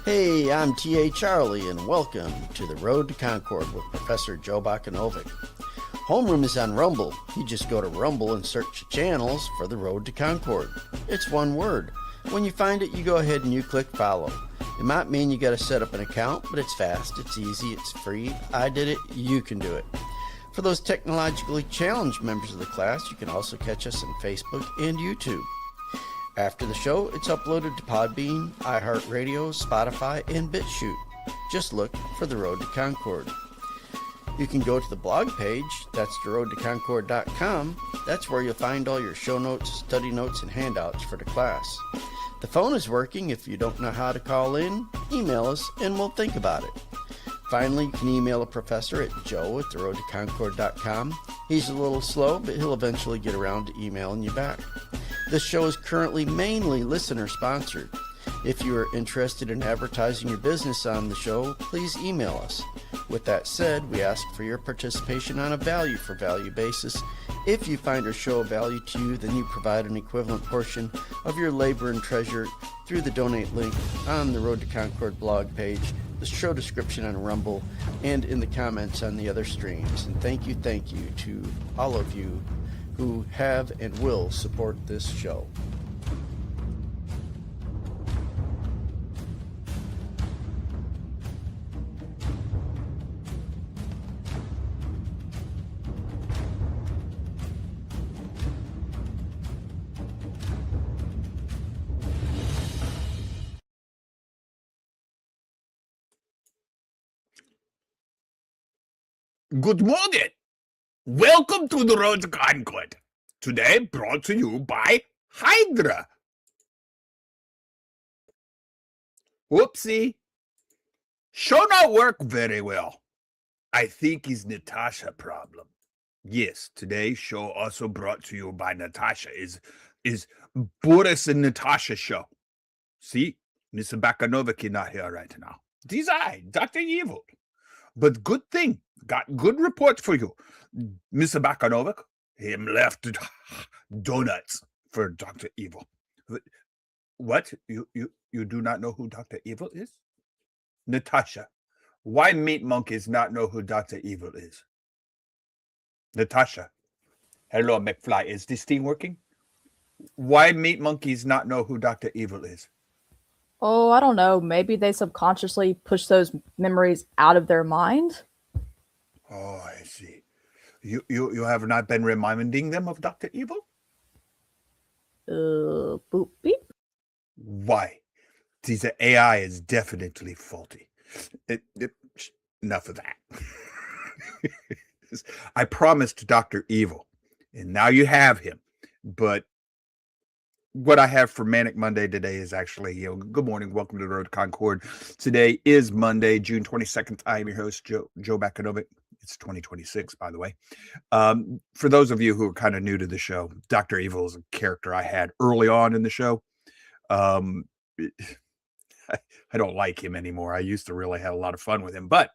Hey, I'm T.A. Charlie, and welcome to The Road to Concord with Professor Joe Bakanovic. Homeroom is on Rumble. You just go to Rumble and search the channels for The Road to Concord. It's one word. When you find it, you go ahead and you click follow. It might mean you got to set up an account, but it's fast, it's easy, it's free. I did it, you can do it. For those technologically challenged members of the class, you can also catch us on Facebook and YouTube. After the show, it's uploaded to Podbean, iHeartRadio, Spotify, and BitChute. Just look for The Road to Concord. You can go to the blog page, that's theroadtoconcord.com. That's where you'll find all your show notes, study notes, and handouts for the class. The phone is working. If you don't know how to call in, email us and we'll think about it. Finally, you can email a professor at joe@theroadtoconcord.com. He's a little slow, but he'll eventually get around to emailing you back. This show is currently mainly listener-sponsored. If you are interested in advertising your business on the show, please email us. With that said, we ask for your participation on a value-for-value basis. If you find our show of value to you, then you provide an equivalent portion of your labor and treasure through the donate link on the Road to Concord blog page, the show description on Rumble, and in the comments on the other streams. And thank you to all of you who have and will support this show. Good morning. Welcome to the Road to Concord. Today brought to you by Hydra. Whoopsie. Show not work very well. I think it's Natasha problem. Yes, today's show also brought to you by Natasha is Boris and Natasha show. See, Mr. Bakanovic is not here right now. It is I, Dr. Evil. But good thing, got good reports for you. Mr. Bakanovic, him left donuts for Dr. Evil. What? You do not know who Dr. Evil is? Natasha, why meat monkeys not know who Dr. Evil is? Natasha, hello, McFly. Is this thing working? Why meat monkeys not know who Dr. Evil is? Oh, I don't know. Maybe they subconsciously push those memories out of their mind. Oh, I see. You have not been reminding them of Dr. Evil? Boop beep. Why? See, the AI is definitely faulty. Enough of that. I promised Dr. Evil, and now you have him. But what I have for Manic Monday today is actually, good morning, welcome to the Road to Concord. Today is Monday, June 22nd. I am your host, Joe Bakanovic. It's 2026, by the way. For those of you who are kind of new to the show, Dr. Evil is a character I had early on in the show. I don't like him anymore. I used to really have a lot of fun with him. But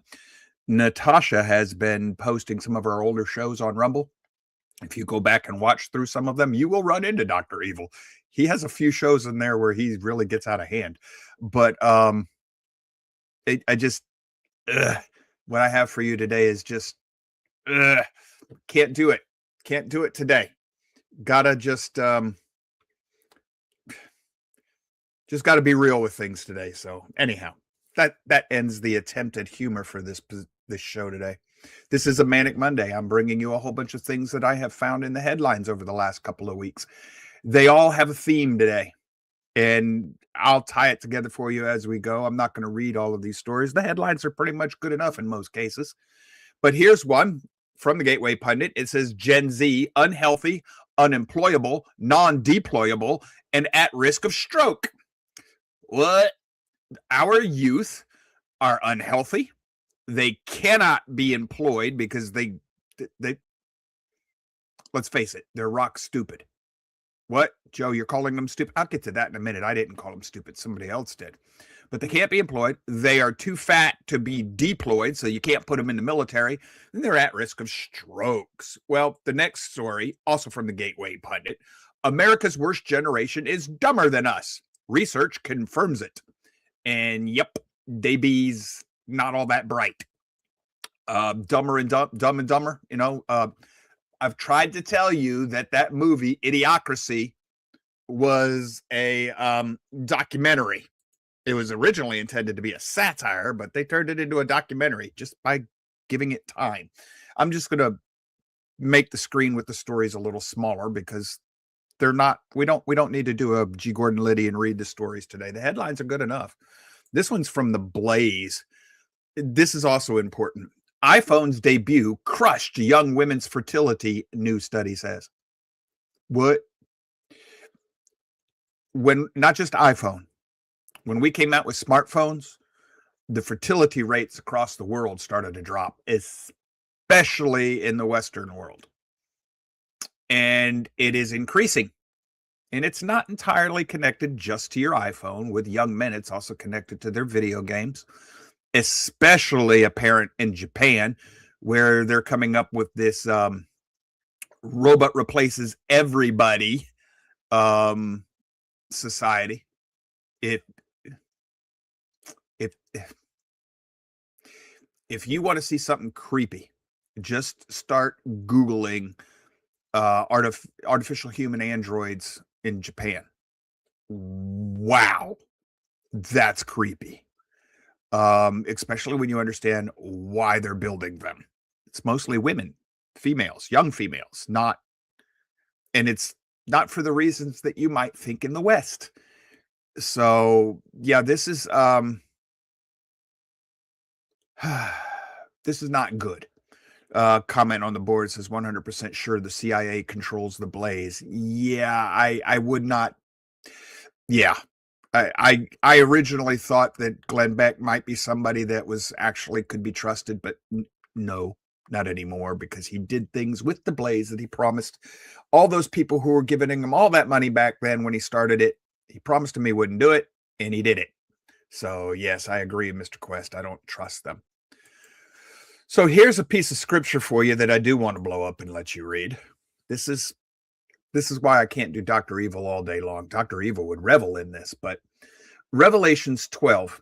Natasha has been posting some of our older shows on Rumble. If you go back and watch through some of them, you will run into Dr. Evil. He has a few shows in there where he really gets out of hand. But what I have for you today is just can't do it. Can't do it today. Gotta just got to be real with things today. So anyhow, that ends the attempt at humor for this show today. This is a Manic Monday. I'm bringing you a whole bunch of things that I have found in the headlines over the last couple of weeks. They all have a theme today, and I'll tie it together for you as we go. I'm not going to read all of these stories. The headlines are pretty much good enough in most cases. But here's one from the Gateway Pundit. It says Gen Z, unhealthy, unemployable, non-deployable, and at risk of stroke. What? Our youth are unhealthy. They cannot be employed because they let's face it, they're rock stupid. What? Joe, you're calling them stupid? I'll get to that in a minute. I didn't call them stupid. Somebody else did. But they can't be employed. They are too fat to be deployed, so you can't put them in the military. And they're at risk of strokes. Well, the next story, also from the Gateway Pundit, America's worst generation is dumber than us. Research confirms it. And yep, Davy's not all that bright. Dumb and Dumber, you know. I've tried to tell you that movie, Idiocracy, was a documentary. It was originally intended to be a satire, but they turned it into a documentary just by giving it time. I'm just going to make the screen with the stories a little smaller because they're not, we don't need to do a G. Gordon Liddy and read the stories today. The headlines are good enough. This one's from The Blaze. This is also important. iPhone's debut crushed young women's fertility, new study says. What? When not just iPhone, when we came out with smartphones, the fertility rates across the world started to drop, especially in the Western world. And it is increasing. And it's not entirely connected just to your iPhone. With young men, it's also connected to their video games, especially apparent in Japan, where they're coming up with this robot replaces everybody society. If you want to see something creepy, just start Googling artificial human androids in Japan. Wow, that's creepy. Especially when you understand why they're building them. It's mostly women, females, young females, and it's not for the reasons that you might think in the West. So yeah, this is this is not good. Comment on the board says 100% sure the CIA controls the Blaze. Yeah, I would not. Yeah, I originally thought that Glenn Beck might be somebody that was actually could be trusted, but no, not anymore, because he did things with the Blaze that he promised all those people who were giving him all that money back then when he started it. He promised him he wouldn't do it, and he did it. So yes, I agree, Mr. Quest. I don't trust them. So here's a piece of scripture for you that I do want to blow up and let you read. This is why I can't do Dr. Evil all day long. Dr. Evil would revel in this, but Revelations 12,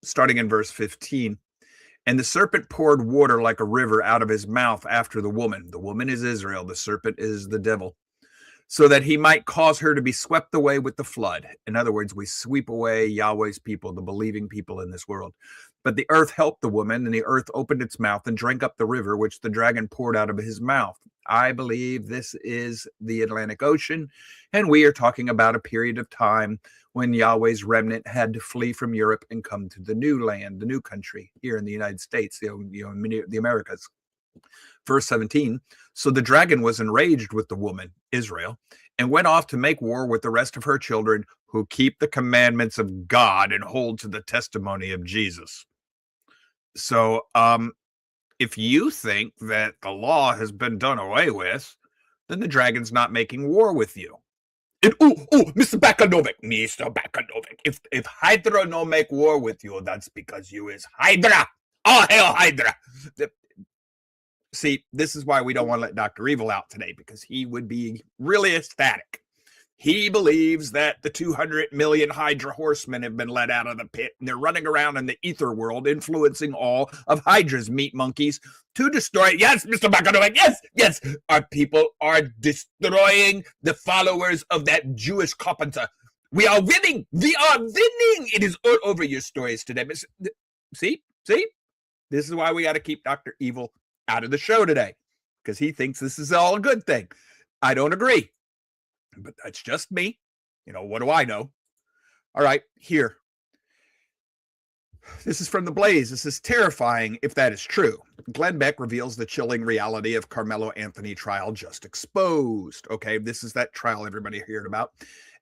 starting in verse 15, and the serpent poured water like a river out of his mouth after the woman. The woman is Israel. The serpent is the devil, so that he might cause her to be swept away with the flood. In other words, we sweep away Yahweh's people, the believing people in this world. But the earth helped the woman, and the earth opened its mouth and drank up the river, which the dragon poured out of his mouth. I believe this is the Atlantic Ocean, and we are talking about a period of time when Yahweh's remnant had to flee from Europe and come to the new land, the new country here in the United States, the Americas. Verse 17, so the dragon was enraged with the woman, Israel, and went off to make war with the rest of her children who keep the commandments of God and hold to the testimony of Jesus. So if you think that the law has been done away with, then the dragon's not making war with you. Mr. Bakanovic, if Hydra no make war with you, that's because you is Hydra. Oh, hell, Hydra. See, this is why we don't want to let Dr. Evil out today, because he would be really ecstatic. He believes that the 200 million Hydra horsemen have been let out of the pit, and they're running around in the ether world, influencing all of Hydra's meat monkeys to destroy. Yes, Mr. Bakanovic, yes. Our people are destroying the followers of that Jewish carpenter. We are winning. It is all over your stories today. See? This is why we got to keep Dr. Evil out of the show today, because he thinks this is all a good thing. I don't agree. But that's just me. What do I know? All right, here. This is from The Blaze. This is terrifying if that is true. Glenn Beck reveals the chilling reality of Carmelo Anthony trial just exposed. Okay, this is that trial everybody heard about.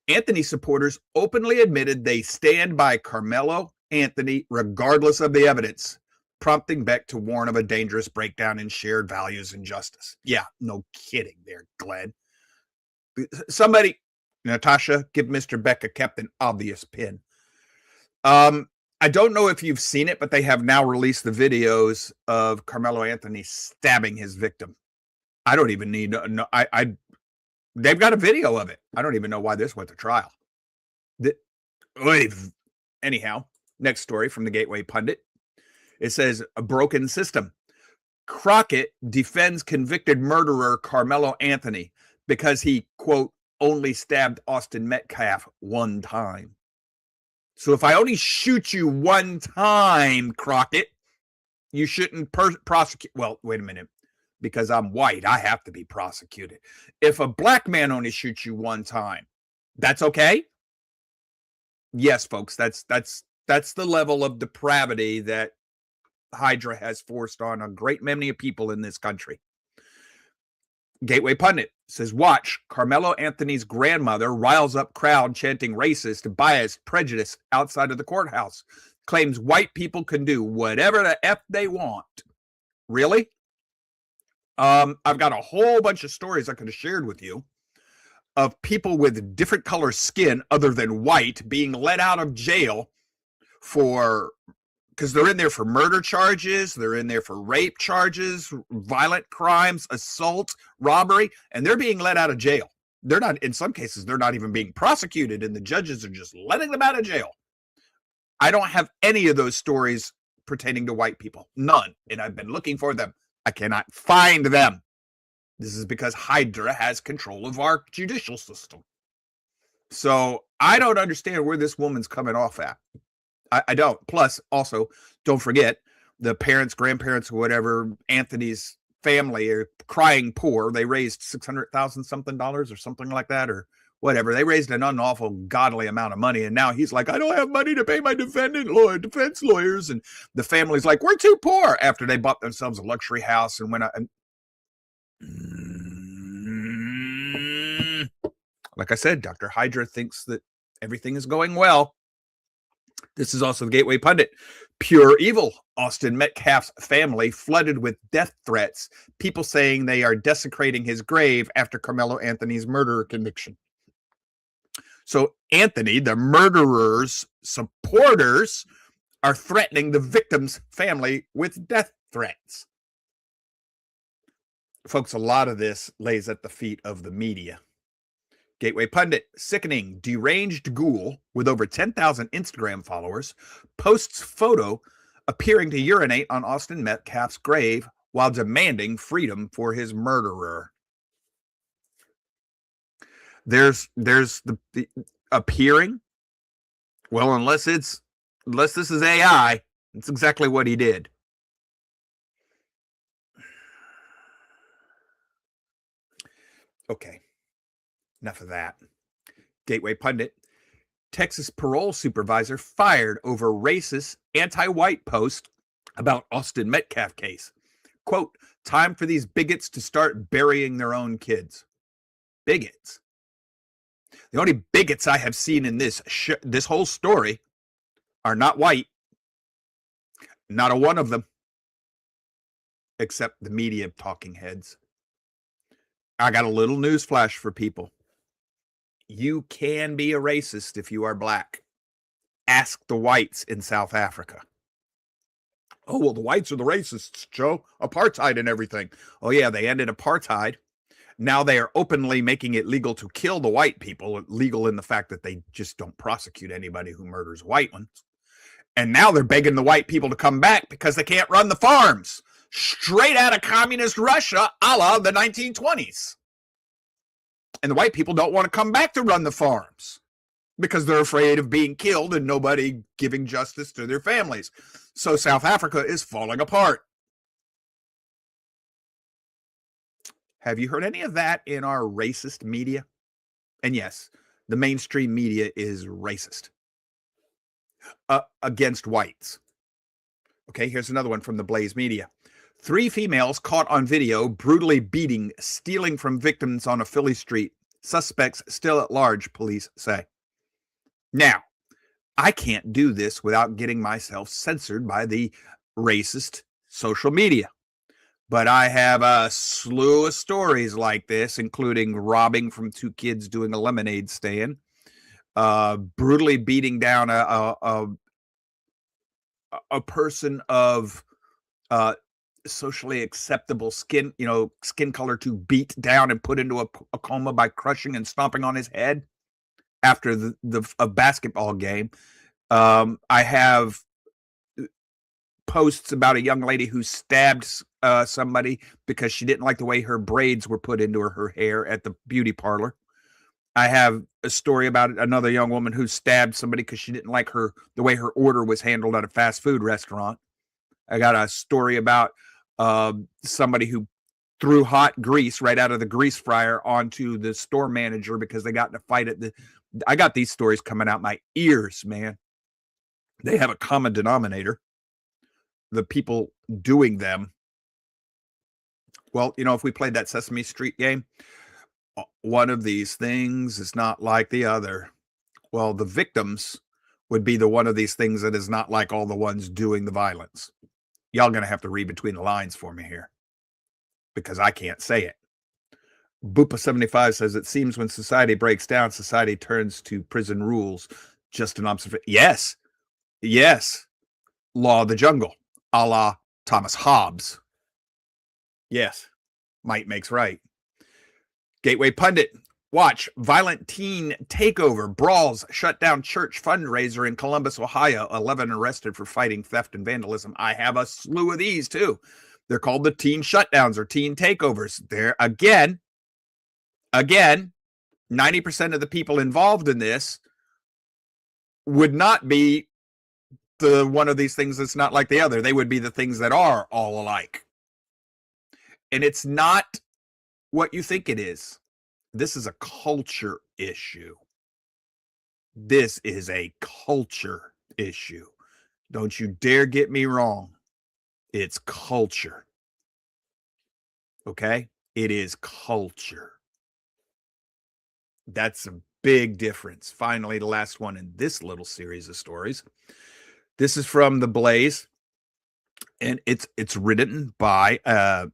Anthony supporters openly admitted they stand by Carmelo Anthony regardless of the evidence, prompting Beck to warn of a dangerous breakdown in shared values and justice. Yeah, no kidding there, Glenn. Somebody, Natasha, give Mr. Beck a Captain Obvious pin. I don't know if you've seen it, but they have now released the videos of Carmelo Anthony stabbing his victim. I don't even need to know. They've got a video of it. I don't even know why this went to trial. Anyhow, Next story from the Gateway Pundit. It says, a broken system. Crockett defends convicted murderer Carmelo Anthony because he, quote, only stabbed Austin Metcalf one time. So if I only shoot you one time, Crockett, you shouldn't prosecute. Well, wait a minute. Because I'm white, I have to be prosecuted. If a black man only shoots you one time, that's okay? Yes, folks, that's the level of depravity that Hydra has forced on a great many of people in this country. Gateway Pundit says, watch, Carmelo Anthony's grandmother riles up crowd chanting racist, biased, prejudice outside of the courthouse. Claims white people can do whatever the F they want. Really? I've got a whole bunch of stories I could have shared with you of people with different color skin other than white being let out of jail because they're in there for murder charges, they're in there for rape charges, violent crimes, assault, robbery, and they're being let out of jail. They're not, in some cases, they're not even being prosecuted, and the judges are just letting them out of jail. I don't have any of those stories pertaining to white people. None. And I've been looking for them. I cannot find them. This is because Hydra has control of our judicial system. So I don't understand where this woman's coming off at. I don't. Plus, also, don't forget, the parents, grandparents, or whatever, Anthony's family are crying poor. They raised $600,000 something or something like that, or whatever. They raised an unlawful, godly amount of money, and now he's like, I don't have money to pay my defense lawyers, and the family's like, we're too poor, after they bought themselves a luxury house and went out. And like I said, Dr. Hydra thinks that everything is going well. This is also the Gateway Pundit. Pure evil. Austin Metcalf's family flooded with death threats. People saying they are desecrating his grave after Carmelo Anthony's murder conviction. So Anthony, the murderer's supporters, are threatening the victim's family with death threats. Folks, a lot of this lays at the feet of the media. Gateway Pundit, sickening, deranged ghoul with over 10,000 Instagram followers, posts photo appearing to urinate on Austin Metcalf's grave while demanding freedom for his murderer. There's the appearing. Well, unless this is AI, it's exactly what he did. Okay. Enough of that. Gateway Pundit. Texas parole supervisor fired over racist anti-white post about Austin Metcalf case. Quote, time for these bigots to start burying their own kids. Bigots. The only bigots I have seen in this whole story are not white. Not a one of them. Except the media talking heads. I got a little news flash for people. You can be a racist if you are black. Ask the whites in South Africa. Oh, well, the whites are the racists, Joe. Apartheid and everything. Oh, yeah, they ended apartheid. Now they are openly making it legal to kill the white people, legal in the fact that they just don't prosecute anybody who murders white ones. And now they're begging the white people to come back because they can't run the farms. Straight out of communist Russia, a la the 1920s. And the white people don't want to come back to run the farms because they're afraid of being killed and nobody giving justice to their families. So South Africa is falling apart. Have you heard any of that in our racist media? And yes, the mainstream media is racist against whites. Okay, here's another one from the Blaze Media. 3 females caught on video brutally beating, stealing from victims on a Philly street. Suspects still at large, police say. Now, I can't do this without getting myself censored by the racist social media. But I have a slew of stories like this, including robbing from 2 kids doing a lemonade stand, brutally beating down a person of socially acceptable skin color to beat down and put into a coma by crushing and stomping on his head after a basketball game. I have posts about a young lady who stabbed somebody because she didn't like the way her braids were put into her hair at the beauty parlor. I have a story about another young woman who stabbed somebody because she didn't like the way her order was handled at a fast food restaurant. I got a story about somebody who threw hot grease right out of the grease fryer onto the store manager because they got in a fight I got these stories coming out my ears, man. They have a common denominator. The people doing them. Well, if we played that Sesame Street game, one of these things is not like the other. Well, the victims would be the one of these things that is not like all the ones doing the violence. Y'all going to have to read between the lines for me here because I can't say it. Boopa75 says, it seems when society breaks down, society turns to prison rules. Just an observation. Yes. Law of the jungle, a la Thomas Hobbes. Yes. Might makes right. Gateway Pundit, watch violent teen takeover, brawls, shut down church fundraiser in Columbus, Ohio, 11 arrested for fighting theft and vandalism. I have a slew of these too. They're called the teen shutdowns or teen takeovers. There again, 90% of the people involved in this would not be the one of these things that's not like the other. They would be the things that are all alike. And it's not what you think it is. This is a culture issue. This is a culture issue. Don't you dare get me wrong. It's culture. Okay? It is culture. That's a big difference. Finally, the last one in this little series of stories. This is from The Blaze, and it's written by a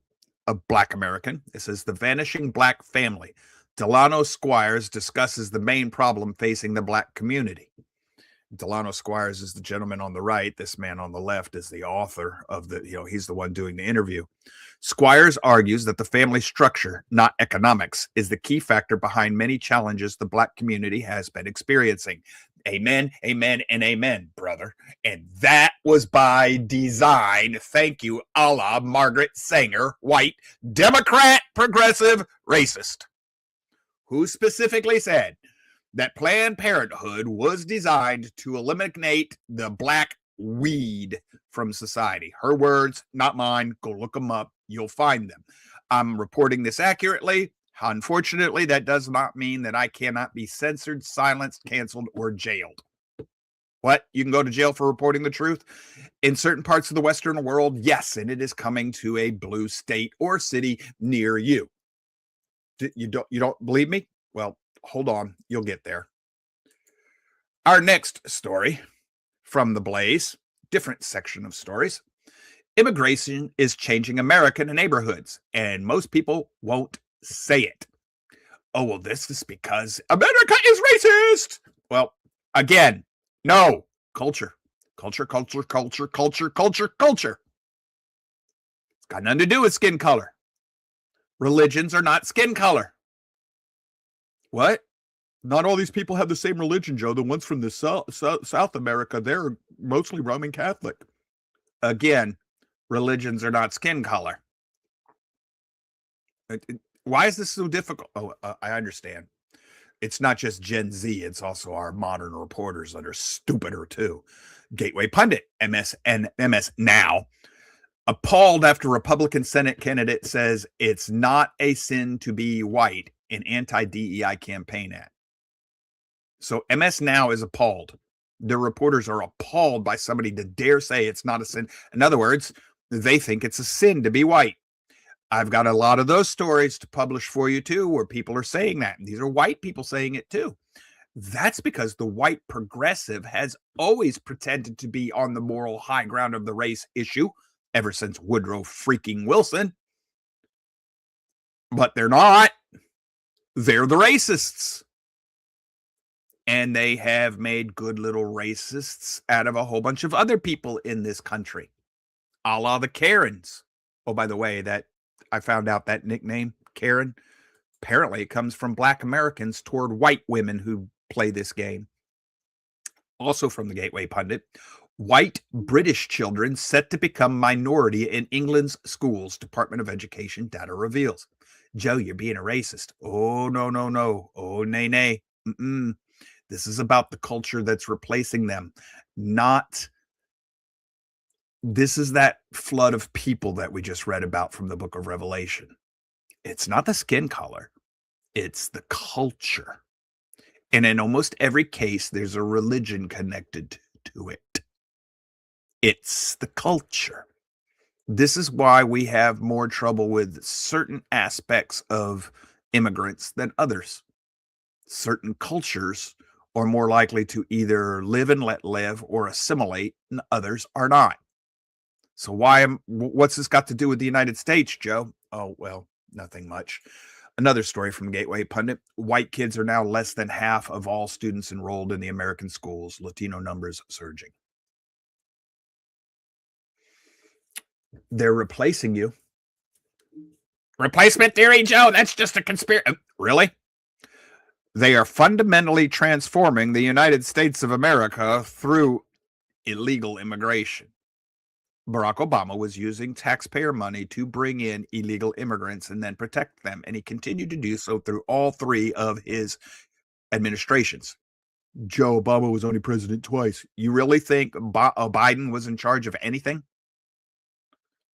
Black American. It says, The Vanishing Black Family. Delano Squires discusses the main problem facing the Black community. Delano Squires is the gentleman on the right. This man on the left is the author of he's the one doing the interview. Squires argues that the family structure, not economics, is the key factor behind many challenges the Black community has been experiencing. Amen, amen, and amen, brother. And that was by design. Thank you, a la Margaret Sanger, white, Democrat, progressive, racist, who specifically said that Planned Parenthood was designed to eliminate the Black weed from society. Her words, not mine. Go look them up. You'll find them. I'm reporting this accurately. Unfortunately, that does not mean that I cannot be censored, silenced, canceled, or jailed. What? You can go to jail for reporting the truth? In certain parts of the Western world, yes, and it is coming to a blue state or city near you. You don't believe me? Well, hold on. You'll get there. Our next story from The Blaze, different section of stories. Immigration is changing American neighborhoods, and most people won't say it. Oh, well, this is because America is racist. Well, again, no. Culture. It's got nothing to do with skin color. Religions are not skin color. What? Not all these people have the same religion, Joe. The ones from the South America, they're mostly Roman Catholic. Again, religions are not skin color. Why is this so difficult? Oh, I understand. It's not just Gen Z. It's also our modern reporters that are stupider too. Gateway Pundit, MS Now, appalled after Republican Senate candidate says it's not a sin to be white in anti-DEI campaign ad. So MS Now is appalled. The reporters are appalled by somebody to dare say it's not a sin. In other words, they think it's a sin to be white. I've got a lot of those stories to publish for you too, where people are saying that. And these are white people saying it too. That's because the white progressive has always pretended to be on the moral high ground of the race issue ever since Woodrow freaking Wilson. But they're not. They're the racists. And they have made good little racists out of a whole bunch of other people in this country, a la the Karens. Oh, by the way, that I found out that nickname, Karen, apparently it comes from Black Americans toward white women who play this game. Also from the Gateway Pundit, white British children set to become minority in England's schools, Department of Education data reveals. Joe, you're being a racist. Oh, no, no, no. Oh, nay, nay. Mm-mm. This is about the culture that's replacing them, not... This is that flood of people that we just read about from the book of Revelation. It's not the skin color. It's the culture. And in almost every case, there's a religion connected to it. It's the culture. This is why we have more trouble with certain aspects of immigrants than others. Certain cultures are more likely to either live and let live or assimilate, and others are not. So what's this got to do with the United States, Joe? Oh, well, nothing much. Another story from Gateway Pundit. White kids are now less than half of all students enrolled in the American schools. Latino numbers surging. They're replacing you. Replacement theory, Joe? That's just a conspiracy. Really? They are fundamentally transforming the United States of America through illegal immigration. Barack Obama was using taxpayer money to bring in illegal immigrants and then protect them, and he continued to do so through all three of his administrations. Joe, Obama was only president twice. You really think Biden was in charge of anything?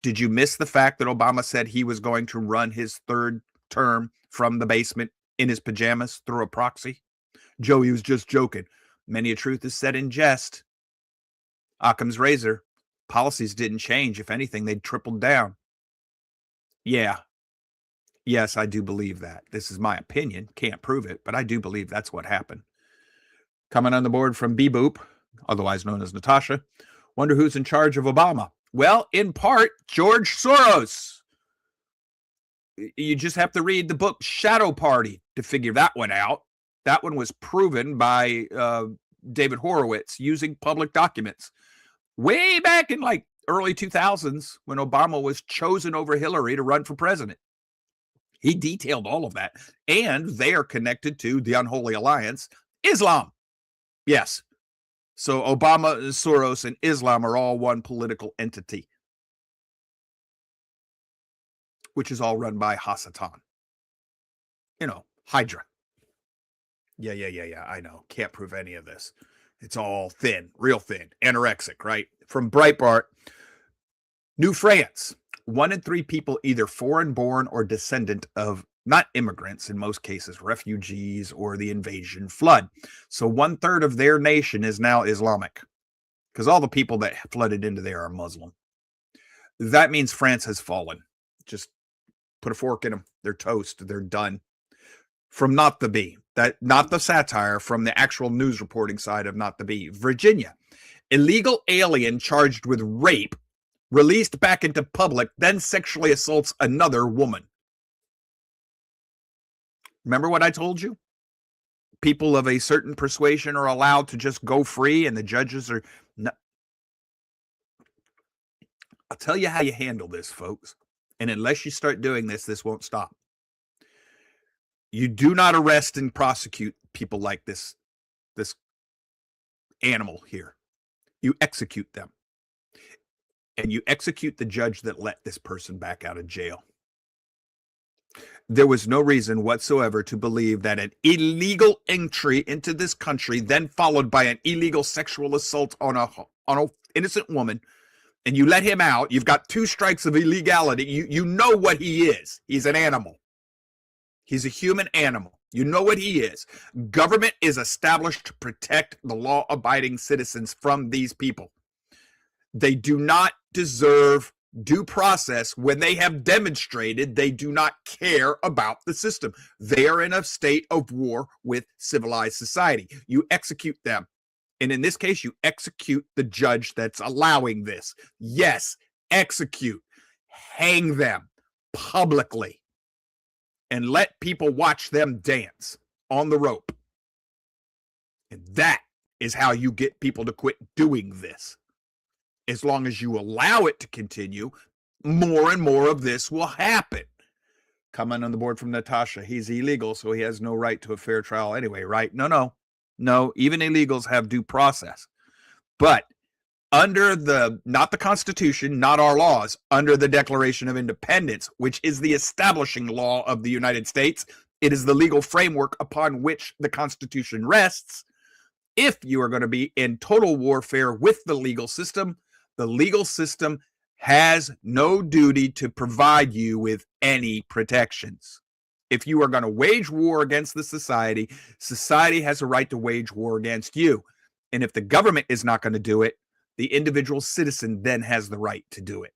Did you miss the fact that Obama said he was going to run his third term from the basement in his pajamas through a proxy? Joe, he was just joking. Many a truth is said in jest. Occam's razor. Policies didn't change. If anything, they'd tripled down. Yeah. Yes, I do believe that. This is my opinion. Can't prove it, but I do believe that's what happened. Coming on the board from B-Boop, otherwise known as Natasha. Wonder who's in charge of Obama? Well, in part, George Soros. You just have to read the book Shadow Party to figure that one out. That one was proven by David Horowitz using public documents. Way back in like early 2000s when Obama was chosen over Hillary to run for president. He detailed all of that. And they are connected to the unholy alliance, Islam. Yes. So Obama, Soros, and Islam are all one political entity, which is all run by Hasatan. You know, Hydra. Yeah, I know. Can't prove any of this. It's all thin, real thin, anorexic, right? From Breitbart, New France. 1 in 3 people either foreign born or descendant of, not immigrants, in most cases, refugees or the invasion flood. So 1/3 of their nation is now Islamic because all the people that flooded into there are Muslim. That means France has fallen. Just put a fork in them. They're toast. They're done. From Not the Bee, that not the satire, from the actual news reporting side of Not the Bee. Virginia, illegal alien charged with rape, released back into public, then sexually assaults another woman. Remember what I told you? People of a certain persuasion are allowed to just go free, and the judges are not. I'll tell you how you handle this, folks. And unless you start doing this, this won't stop. You do not arrest and prosecute people like this animal here. You execute them. And you execute the judge that let this person back out of jail. There was no reason whatsoever to believe that an illegal entry into this country, then followed by an illegal sexual assault on an innocent woman, and you let him out, you've got 2 strikes of illegality. You know what he is. He's an animal. He's a human animal. You know what he is. Government is established to protect the law-abiding citizens from these people. They do not deserve due process when they have demonstrated they do not care about the system. They are in a state of war with civilized society. You execute them. And in this case, you execute the judge that's allowing this. Yes, execute. Hang them publicly. And let people watch them dance on the rope. And that is how you get people to quit doing this. As long as you allow it to continue, more and more of this will happen. Comment on the board from Natasha. He's illegal, so he has no right to a fair trial anyway, right? No. No, even illegals have due process. But under not the Constitution, not our laws, under the Declaration of Independence, which is the establishing law of the United States, it is the legal framework upon which the Constitution rests. If you are going to be in total warfare with the legal system has no duty to provide you with any protections. If you are going to wage war against the society, society has a right to wage war against you. And if the government is not going to do it, the individual citizen then has the right to do it.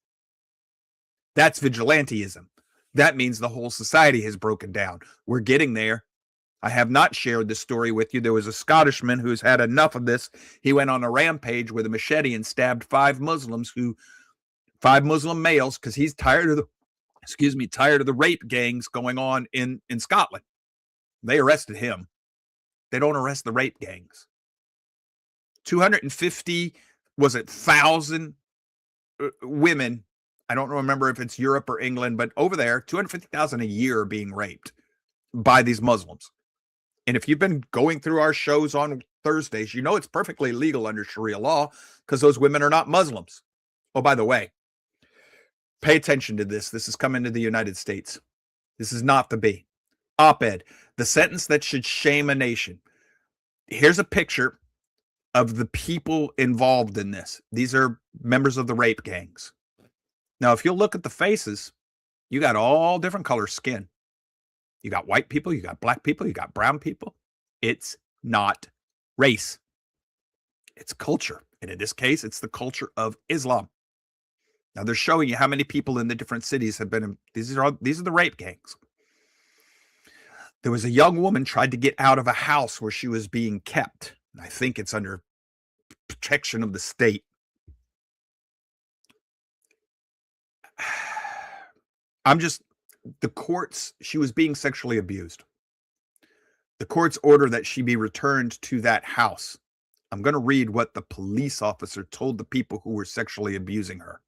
That's vigilantism. That means the whole society has broken down. We're getting there. I have not shared this story with you. There was a Scottishman who's had enough of this. He went on a rampage with a machete and stabbed 5 Muslim males, because he's tired of the rape gangs going on in Scotland. They arrested him. They don't arrest the rape gangs. 250, was it 1,000 women? I don't remember if it's Europe or England, but over there, 250,000 a year are being raped by these Muslims. And if you've been going through our shows on Thursdays, you know it's perfectly legal under Sharia law because those women are not Muslims. Oh, by the way, pay attention to this. This is coming to the United States. This is not the B. Op-ed, the sentence that should shame a nation. Here's a picture of the people involved in this. These are members of the rape gangs. Now, if you'll look at the faces, you got all different color skin. You got white people, you got black people, you got brown people. It's not race. It's culture. And in this case, it's the culture of Islam. Now, they're showing you how many people in the different cities have been. These are the rape gangs. There was a young woman tried to get out of a house where she was being kept. I think it's under protection of the state. The courts, she was being sexually abused. The courts order that she be returned to that house. I'm going to read what the police officer told the people who were sexually abusing her.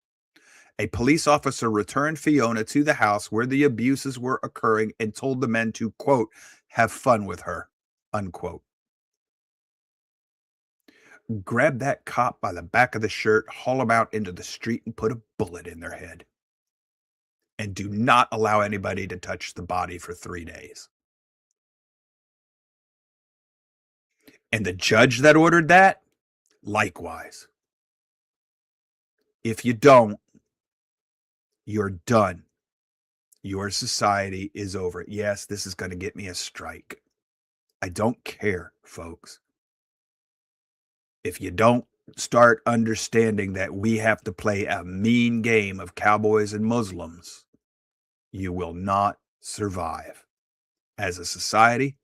A police officer returned Fiona to the house where the abuses were occurring and told the men to, quote, have fun with her, unquote. Grab that cop by the back of the shirt, haul him out into the street, and put a bullet in their head. And do not allow anybody to touch the body for 3 days. And the judge that ordered that, likewise. If you don't, you're done. Your society is over. Yes, this is going to get me a strike. I don't care, folks. If you don't start understanding that we have to play a mean game of cowboys and Muslims, you will not survive as a society,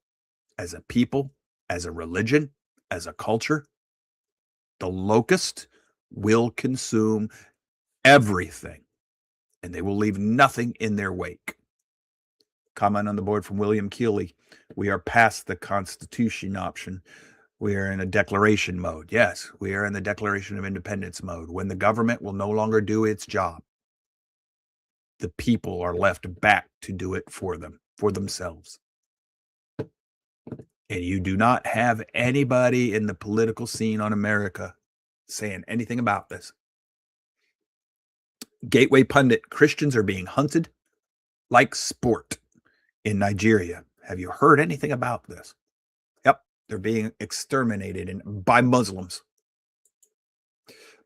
as a people, as a religion, as a culture. The locust will consume everything, and they will leave nothing in their wake. Comment on the board from William Keeley. We are past the Constitution option. We are in a declaration mode. Yes, we are in the Declaration of Independence mode, when the government will no longer do its job. The people are left back to do it for them, for themselves. And you do not have anybody in the political scene on America saying anything about this. Gateway Pundit, Christians are being hunted like sport in Nigeria. Have you heard anything about this? Yep, they're being exterminated by Muslims.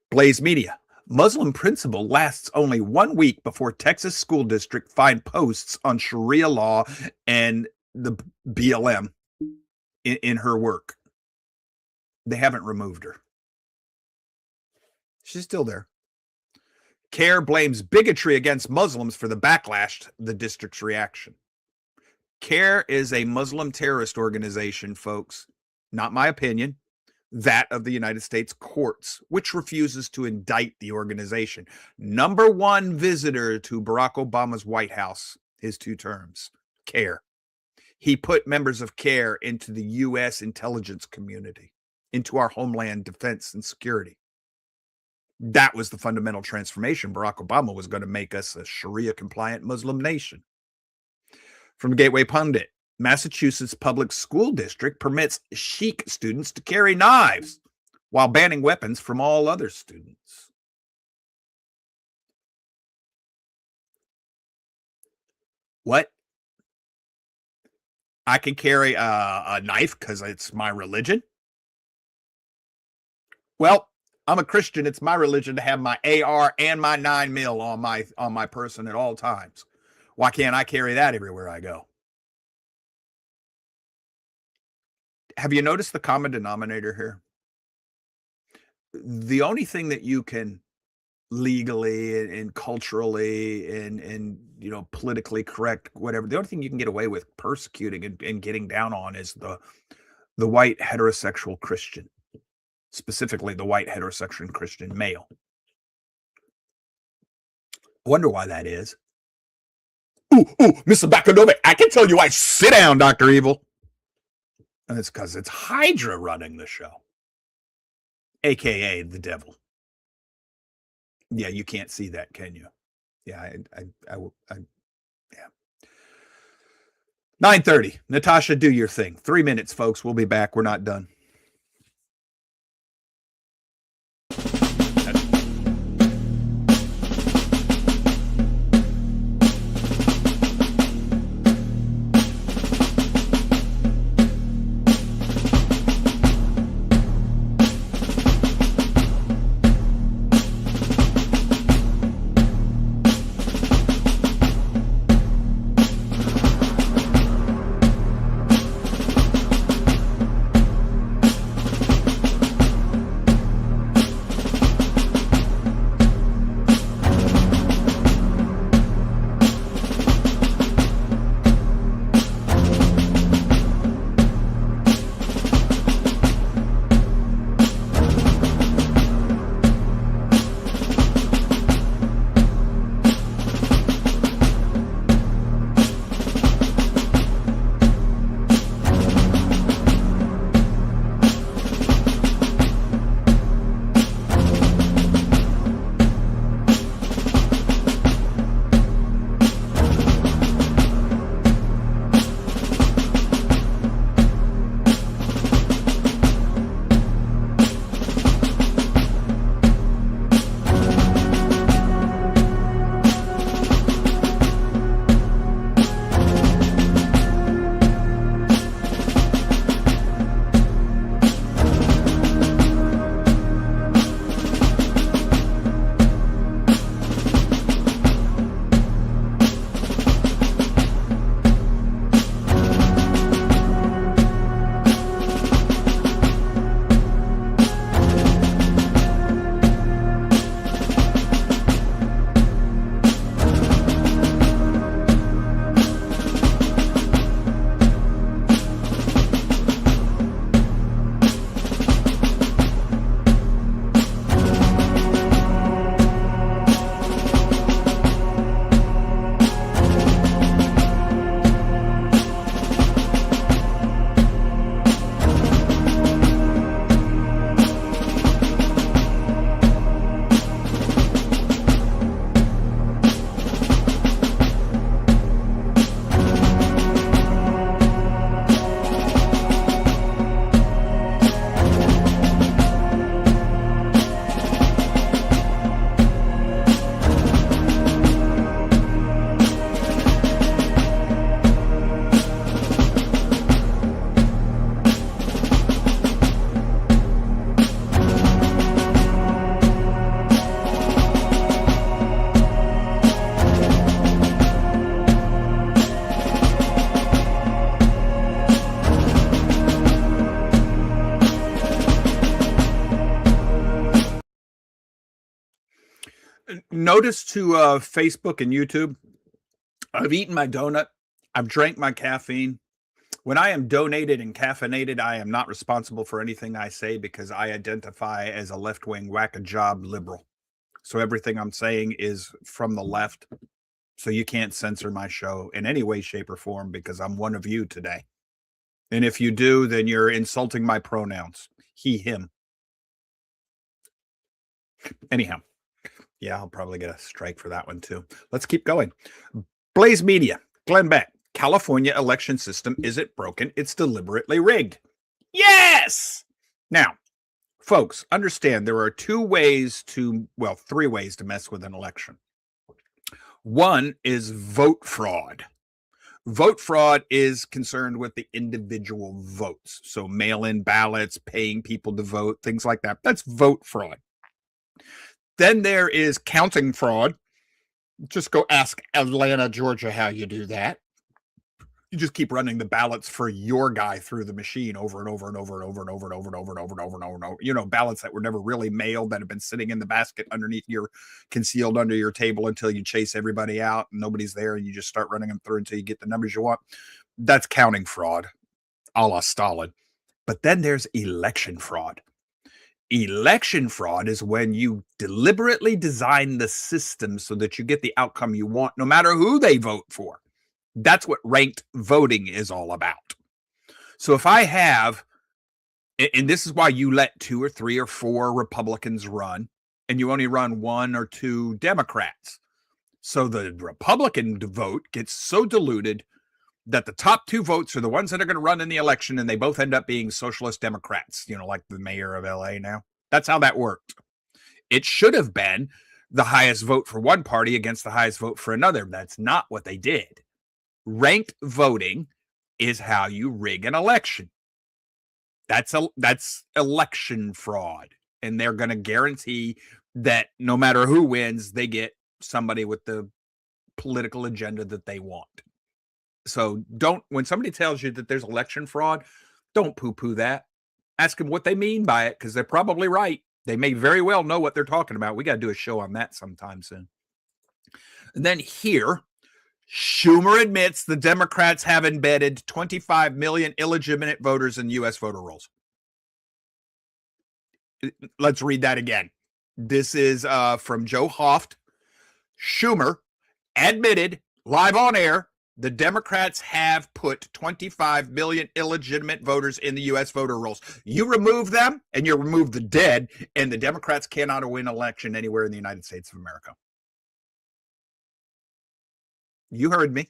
Blaze Media, Muslim principal lasts only 1 week before Texas school district find posts on Sharia law and the BLM in her work. They haven't removed her. She's still there. CARE blames bigotry against Muslims for the backlash, the district's reaction. CARE is a Muslim terrorist organization, folks. Not my opinion. That of the United States courts, which refuses to indict the organization. Number one visitor to Barack Obama's White House, his 2 terms, CARE. He put members of CARE into the U.S. intelligence community, into our homeland defense and security. That was the fundamental transformation. Barack Obama was going to make us a Sharia-compliant Muslim nation. From Gateway Pundit, Massachusetts public school district permits chic students to carry knives while banning weapons from all other students. What? I can carry a knife because it's my religion? Well, I'm a Christian. It's my religion to have my AR and my 9mm on my person at all times. Why can't I carry that everywhere I go? Have you noticed the common denominator here? The only thing that you can legally and culturally and politically correct, whatever, the only thing you can get away with persecuting and getting down on is the white heterosexual Christian, specifically the white heterosexual Christian male. I wonder why that is. Ooh, Mr. Bakanovic, I can tell you why. Sit down, Dr. Evil. And it's because it's Hydra running the show, aka the devil. Yeah, you can't see that, can you? Yeah, yeah. 9:30. Natasha, do your thing. 3 minutes, folks. We'll be back. We're not done. Notice to Facebook and YouTube, I've eaten my donut. I've drank my caffeine. When I am donated and caffeinated, I am not responsible for anything I say because I identify as a left-wing whack-a-job liberal. So everything I'm saying is from the left. So you can't censor my show in any way, shape, or form because I'm one of you today. And if you do, then you're insulting my pronouns. He, him. Anyhow. Yeah, I'll probably get a strike for that one too. Let's keep going. Blaze Media, Glenn Beck. California election system isn't broken. It's deliberately rigged. Yes. Now, folks, understand there are three ways to mess with an election. One is vote fraud. Vote fraud is concerned with the individual votes. So mail-in ballots, paying people to vote, things like that. That's vote fraud. Then there is counting fraud. Just go ask Atlanta, Georgia, how you do that. You just keep running the ballots for your guy through the machine over and over and over and over and over and over and over and over and over and over and over. You know, ballots that were never really mailed, that have been sitting in the basket underneath your, concealed under your table until you chase everybody out and nobody's there and you just start running them through until you get the numbers you want. That's counting fraud, a la Stalin. But then there's election fraud. Election fraud is when you deliberately design the system so that you get the outcome you want, no matter who they vote for. That's what ranked voting is all about. So if I have, and this is why you let 2 or 3 or 4 Republicans run, and you only run 1 or 2 Democrats. So the Republican vote gets so diluted that the top 2 votes are the ones that are going to run in the election, and they both end up being socialist Democrats, you know, like the mayor of LA now. That's how that worked. It should have been the highest vote for one party against the highest vote for another. That's not what they did. Ranked voting is how you rig an election. That's election fraud. And they're going to guarantee that no matter who wins, they get somebody with the political agenda that they want. So when somebody tells you that there's election fraud, don't poo-poo that. Ask them what they mean by it, because they're probably right. They may very well know what they're talking about. We got to do a show on that sometime soon. And then here, Schumer admits the Democrats have embedded 25 million illegitimate voters in U.S. voter rolls. Let's read that again. This is from Joe Hoft. Schumer admitted live on air the Democrats have put 25 million illegitimate voters in the U.S. voter rolls. You remove them and you remove the dead, and the Democrats cannot win an election anywhere in the United States of America. You heard me.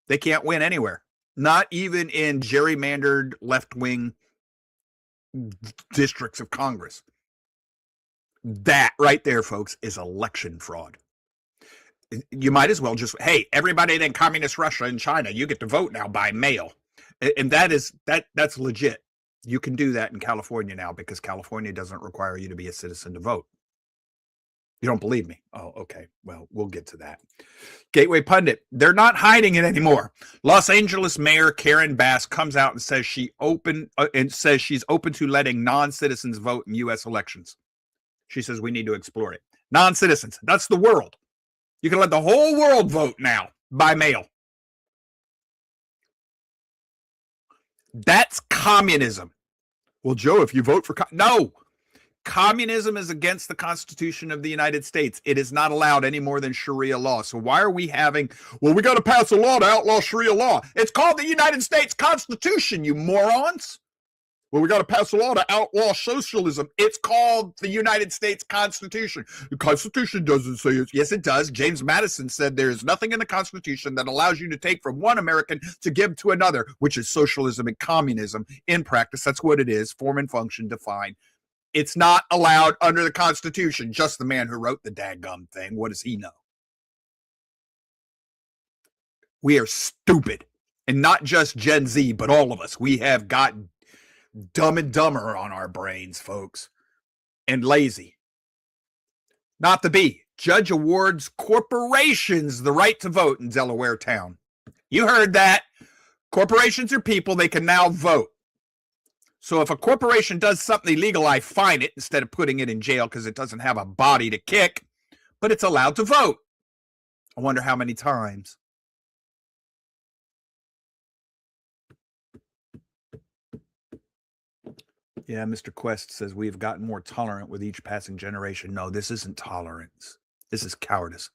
They can't win anywhere. Not even in gerrymandered left-wing districts of Congress. That right there, folks, is election fraud. You might as well just, hey, everybody in communist Russia and China, you get to vote now by mail. And that's legit. You can do that in California now because California doesn't require you to be a citizen to vote. You don't believe me? Oh, okay. Well, we'll get to that. Gateway Pundit, they're not hiding it anymore. Los Angeles Mayor Karen Bass comes out and says she's open to letting non-citizens vote in U.S. elections. She says we need to explore it. Non-citizens, that's the world. You can let the whole world vote now by mail. That's communism. Well, Joe, if you vote for no. Communism is against the Constitution of the United States. It is not allowed any more than Sharia law. So why are we having, we got to pass a law to outlaw Sharia law. It's called the United States Constitution, you morons. Well, we got to pass a law to outlaw socialism. It's called the United States Constitution. The Constitution doesn't say it. Yes, it does. James Madison said there is nothing in the Constitution that allows you to take from one American to give to another, which is socialism and communism in practice. That's what it is. Form and function defined. It's not allowed under the Constitution. Just the man who wrote the daggum thing. What does he know? We are stupid. And not just Gen Z, but all of us. We have gotten dumb and dumber on our brains, folks. And lazy. Not to be. Judge awards corporations the right to vote in Delaware town. You heard that. Corporations are people. They can now vote. So if a corporation does something illegal, I fine it instead of putting it in jail because it doesn't have a body to kick, but it's allowed to vote. I wonder how many times. Yeah, Mr. Quest says we've gotten more tolerant with each passing generation. No, this isn't tolerance. This is cowardice.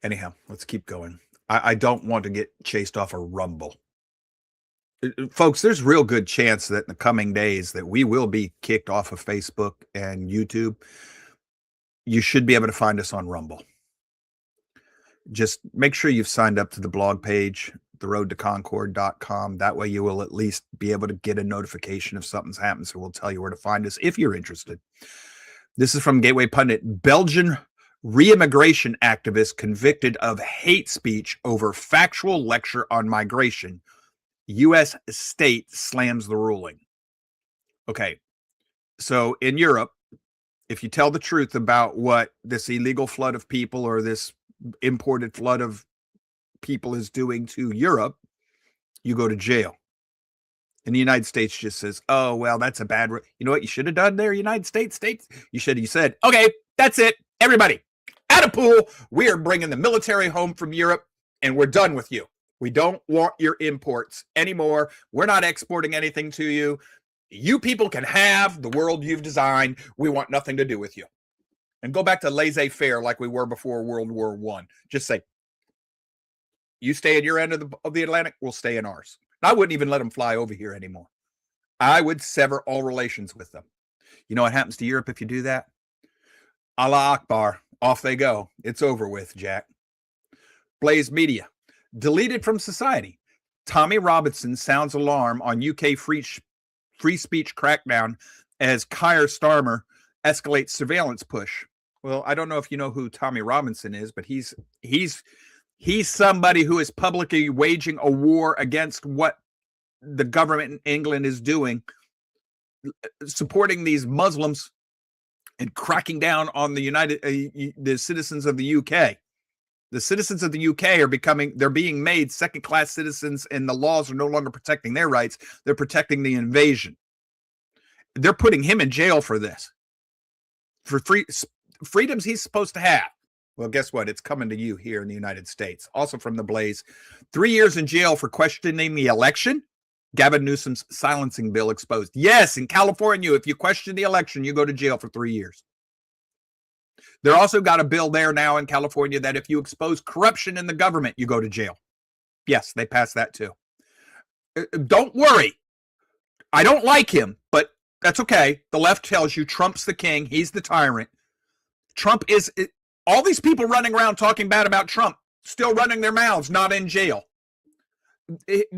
Anyhow, let's keep going. I don't want to get chased off a rumble. Folks, there's real good chance that in the coming days that we will be kicked off of Facebook and YouTube. You should be able to find us on Rumble. Just make sure you've signed up to the blog page, theroadtoconcord.com. That way you will at least be able to get a notification if something's happened. So we'll tell you where to find us if you're interested. This is from Gateway Pundit. Belgian re-immigration activist convicted of hate speech over factual lecture on migration. U.S. state slams the ruling. Okay, so in Europe, if you tell the truth about what this illegal flood of people or this imported flood of people is doing to Europe, you go to jail. And the United States just says, oh, well, that's a bad... You know what you should have done there, United States? You should have said, okay, that's it. Everybody, at a pool, we are bringing the military home from Europe, and we're done with you. We don't want your imports anymore. We're not exporting anything to you. You people can have the world you've designed. We want nothing to do with you. And go back to laissez-faire like we were before World War I. Just say, you stay at your end of the Atlantic, we'll stay in ours. And I wouldn't even let them fly over here anymore. I would sever all relations with them. You know what happens to Europe if you do that? Allah Akbar. Off they go. It's over with, Jack. Blaze Media. Deleted from society. Tommy Robinson sounds alarm on UK free speech crackdown as Keir Starmer escalates surveillance push. Well, I don't know if you know who Tommy Robinson is, but he's somebody who is publicly waging a war against what the government in England is doing, supporting these Muslims and cracking down on the citizens of the UK. The citizens of the UK they're being made second-class citizens, and the laws are no longer protecting their rights. They're protecting the invasion. They're putting him in jail for this. For freedoms he's supposed to have. Well, guess what? It's coming to you here in the United States. Also from the Blaze, 3 years in jail for questioning the election. Gavin Newsom's silencing bill exposed. Yes, in California, if you question the election, you go to jail for 3 years. They're also got a bill there now in California that if you expose corruption in the government, you go to jail. Yes, they passed that too. Don't worry. I don't like him, but that's okay. The left tells you Trump's the king. He's the tyrant. Trump is... All these people running around talking bad about Trump, still running their mouths, not in jail.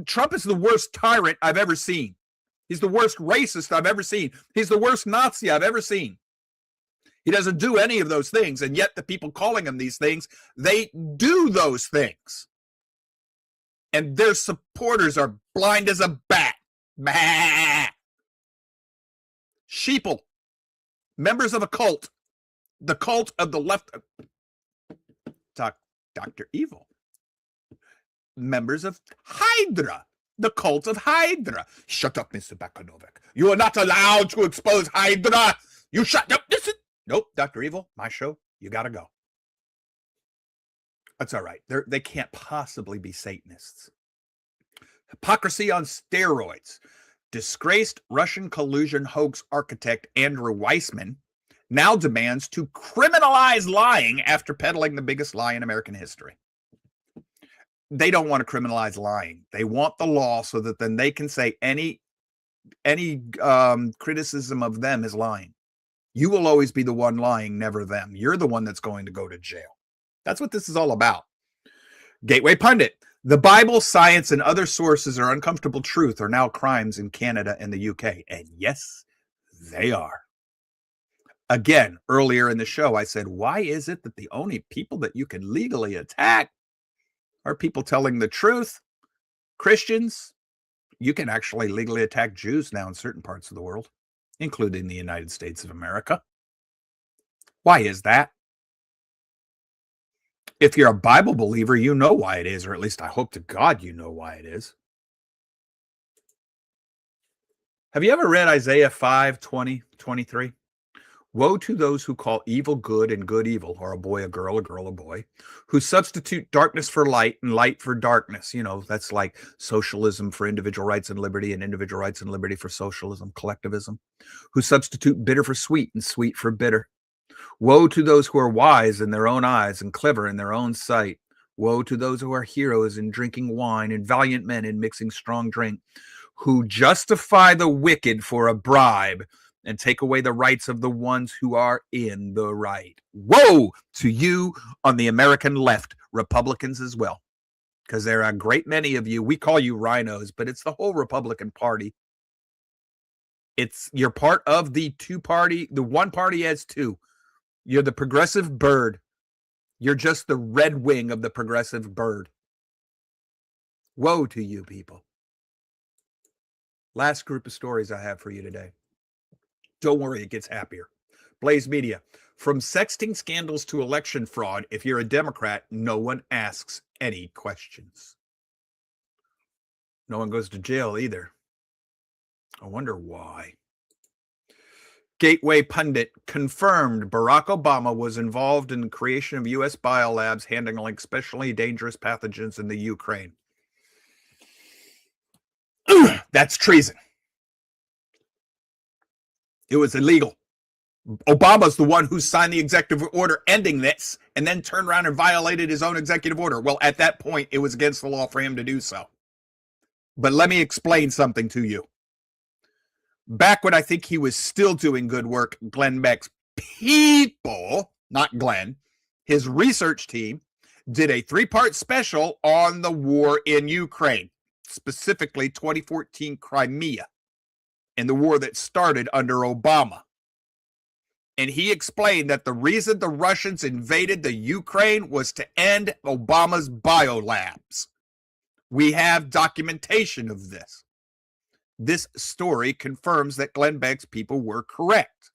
Trump is the worst tyrant I've ever seen. He's the worst racist I've ever seen. He's the worst Nazi I've ever seen. He doesn't do any of those things, and yet the people calling him these things, they do those things. And their supporters are blind as a bat. Bah! Sheeple, members of a cult, the cult of the left, Dr. Evil, members of Hydra, the cult of Hydra. Shut up, Mr. Bakanovic. You are not allowed to expose Hydra. You shut up. Nope, Dr. Evil, my show, you got to go. That's all right. They can't possibly be Satanists. Hypocrisy on steroids. Disgraced Russian collusion hoax architect Andrew Weissman now demands to criminalize lying after peddling the biggest lie in American history. They don't want to criminalize lying. They want the law so that then they can say any criticism of them is lying. You will always be the one lying, never them. You're the one that's going to go to jail. That's what this is all about. Gateway Pundit. The Bible, science, and other sources are uncomfortable truth are now crimes in Canada and the UK. And yes, they are. Again, earlier in the show, I said, why is it that the only people that you can legally attack are people telling the truth? Christians, you can actually legally attack Jews now in certain parts of the world, including the United States of America. Why is that? If you're a Bible believer, you know why it is, or at least I hope to God you know why it is. Have you ever read Isaiah 5:20-23? Woe to those who call evil good and good evil, or a boy a girl a boy, who substitute darkness for light and light for darkness. You know, that's like socialism for individual rights and liberty, and individual rights and liberty for socialism, collectivism, who substitute bitter for sweet and sweet for bitter. Woe to those who are wise in their own eyes and clever in their own sight. Woe to those who are heroes in drinking wine and valiant men in mixing strong drink, who justify the wicked for a bribe and take away the rights of the ones who are in the right. Woe to you on the American left, Republicans as well, because there are a great many of you. We call you rhinos, but it's the whole Republican Party. You're part of the two-party. The one party has two. You're the progressive bird. You're just the red wing of the progressive bird. Woe to you people. Last group of stories I have for you today. Don't worry, it gets happier. Blaze Media. From sexting scandals to election fraud, if you're a Democrat, no one asks any questions. No one goes to jail either. I wonder why. Gateway Pundit confirmed Barack Obama was involved in the creation of U.S. biolabs handling especially dangerous pathogens in the Ukraine. That's treason. It was illegal. Obama's the one who signed the executive order ending this and then turned around and violated his own executive order. Well, at that point, it was against the law for him to do so. But let me explain something to you. Back when I think he was still doing good work, Glenn Beck's people, not Glenn, his research team, did a 3-part special on the war in Ukraine, specifically 2014 Crimea, and the war that started under Obama. And he explained that the reason the Russians invaded the Ukraine was to end Obama's biolabs. We have documentation of this. This story confirms that Glenn Beck's people were correct.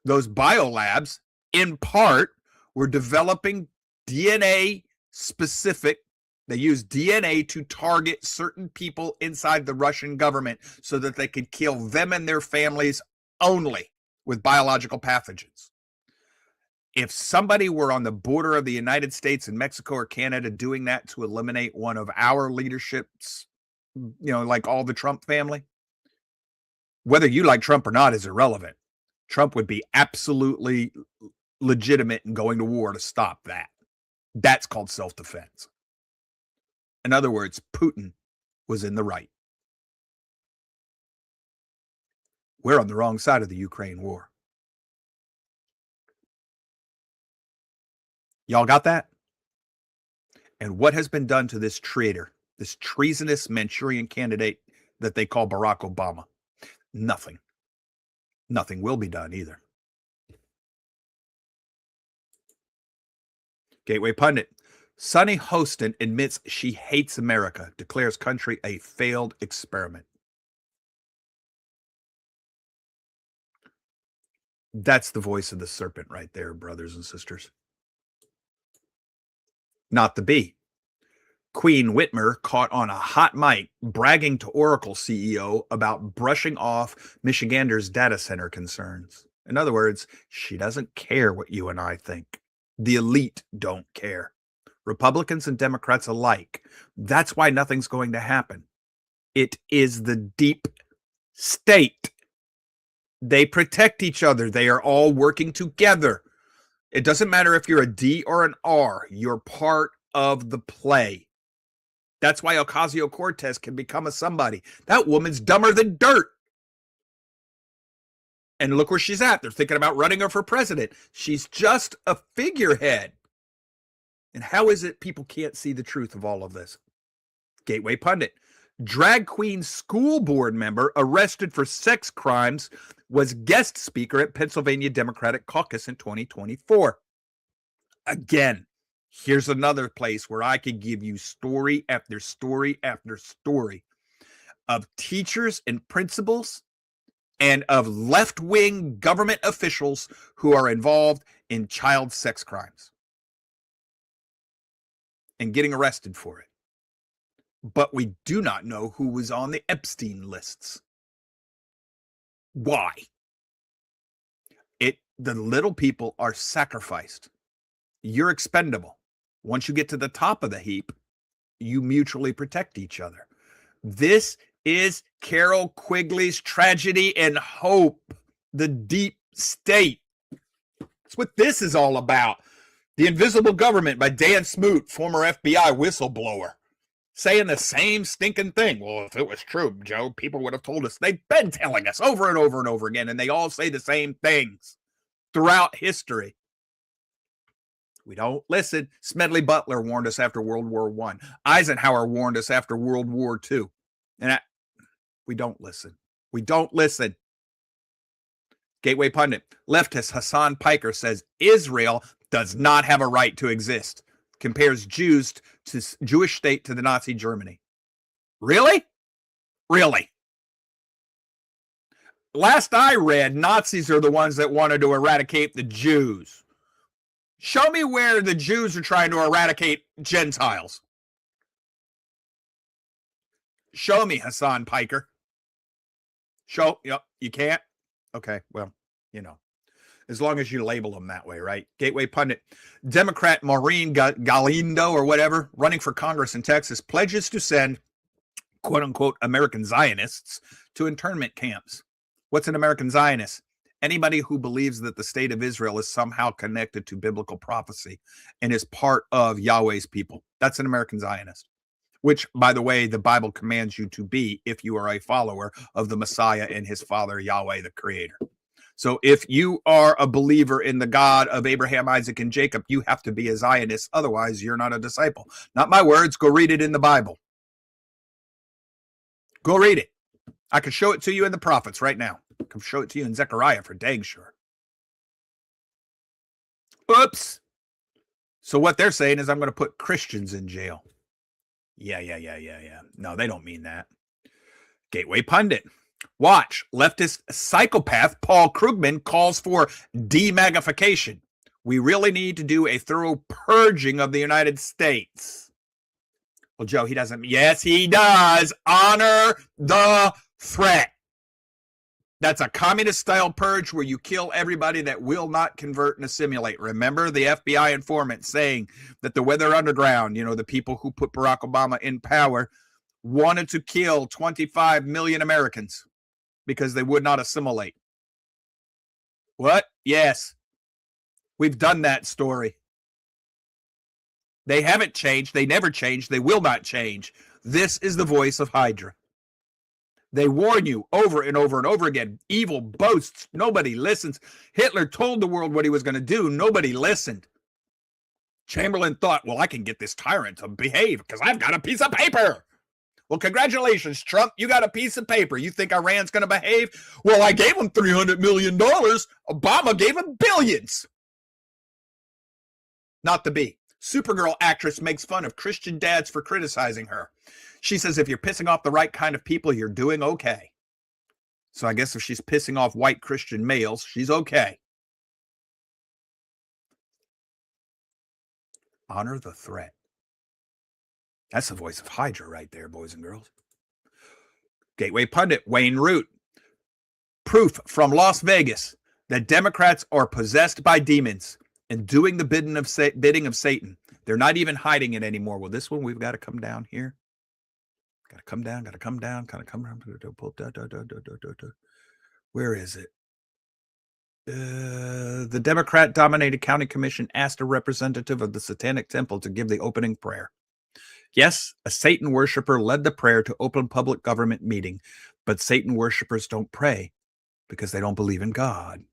Those biolabs, in part, were developing DNA specific. They used DNA to target certain people inside the Russian government so that they could kill them and their families only with biological pathogens. If somebody were on the border of the United States and Mexico or Canada doing that to eliminate one of our leaderships, like all the Trump family, whether you like Trump or not is irrelevant. Trump would be absolutely legitimate in going to war to stop that. That's called self-defense. In other words, Putin was in the right. We're on the wrong side of the Ukraine war. Y'all got that? And what has been done to this traitor, this treasonous Manchurian candidate that they call Barack Obama? Nothing. Nothing will be done either. Gateway Pundit. Sunny Hostin admits she hates America, declares country a failed experiment. That's the voice of the serpent right there, brothers and sisters. Not the bee. Queen Whitmer caught on a hot mic bragging to Oracle CEO about brushing off Michigander's data center concerns. In other words, she doesn't care what you and I think. The elite don't care. Republicans and Democrats alike. That's why nothing's going to happen. It is the deep state. They protect each other. They are all working together. It doesn't matter if you're a D or an R. You're part of the play. That's why Ocasio-Cortez can become a somebody. That woman's dumber than dirt. And look where she's at. They're thinking about running her for president. She's just a figurehead. And how is it people can't see the truth of all of this? Gateway Pundit. Drag queen school board member arrested for sex crimes was guest speaker at Pennsylvania Democratic Caucus in 2024. Again, here's another place where I could give you story after story after story of teachers and principals and of left-wing government officials who are involved in child sex crimes and getting arrested for it. But we do not know who was on the Epstein lists. Why? The little people are sacrificed. You're expendable. Once you get to the top of the heap, you mutually protect each other. This is Carol Quigley's tragedy and hope. The deep state. That's what this is all about. The Invisible Government by Dan Smoot, former FBI whistleblower, saying the same stinking thing. Well, if it was true, Joe, people would have told us. They've been telling us over and over and over again, and they all say the same things throughout history. We don't listen. Smedley Butler warned us after World War I. Eisenhower warned us after World War II. And we don't listen. We don't listen. Gateway Pundit, leftist Hassan Piker says Israel does not have a right to exist. Compares Jewish state to the Nazi Germany. Really? Really? Last I read, Nazis are the ones that wanted to eradicate the Jews. Show me where the Jews are trying to eradicate Gentiles. Show me, Hassan Piker. Yep, you can't? Okay, well, as long as you label them that way, right? Gateway Pundit, Democrat Maureen Galindo or whatever, running for Congress in Texas, pledges to send, quote unquote, American Zionists to internment camps. What's an American Zionist? Anybody who believes that the state of Israel is somehow connected to biblical prophecy and is part of Yahweh's people. That's an American Zionist, which, by the way, the Bible commands you to be if you are a follower of the Messiah and his father, Yahweh, the creator. So if you are a believer in the God of Abraham, Isaac, and Jacob, you have to be a Zionist. Otherwise, you're not a disciple. Not my words. Go read it in the Bible. Go read it. I can show it to you in the prophets right now. I can show it to you in Zechariah for dang sure. Oops. So what they're saying is I'm going to put Christians in jail. Yeah. No, they don't mean that. Gateway Pundit. Watch. Leftist psychopath Paul Krugman calls for demagnification. We really need to do a thorough purging of the United States. Well, Joe, he doesn't. Yes, he does. Honor the threat. That's a communist-style purge where you kill everybody that will not convert and assimilate. Remember the FBI informant saying that the Weather Underground, the people who put Barack Obama in power, wanted to kill 25 million Americans because they would not assimilate. What? Yes. We've done that story. They haven't changed. They never changed. They will not change. This is the voice of Hydra. They warn you over and over and over again. Evil boasts. Nobody listens. Hitler told the world what he was going to do. Nobody listened. Chamberlain thought, well, I can get this tyrant to behave because I've got a piece of paper. Well, congratulations, Trump. You got a piece of paper. You think Iran's going to behave? Well, I gave him $300 million. Obama gave him billions. Not to be. Supergirl actress makes fun of Christian dads for criticizing her. She says if you're pissing off the right kind of people, you're doing okay. So I guess if she's pissing off white Christian males, she's okay. Honor the threat. That's the voice of Hydra right there, boys and girls. Gateway Pundit, Wayne Root. Proof from Las Vegas that Democrats are possessed by demons and doing the bidding of Satan. They're not even hiding it anymore. Well, this one, we've got to come down here. Got to come down. Where is it? The Democrat-dominated county commission asked a representative of the Satanic Temple to give the opening prayer. Yes, a Satan worshiper led the prayer to open public government meeting, but Satan worshipers don't pray because they don't believe in God.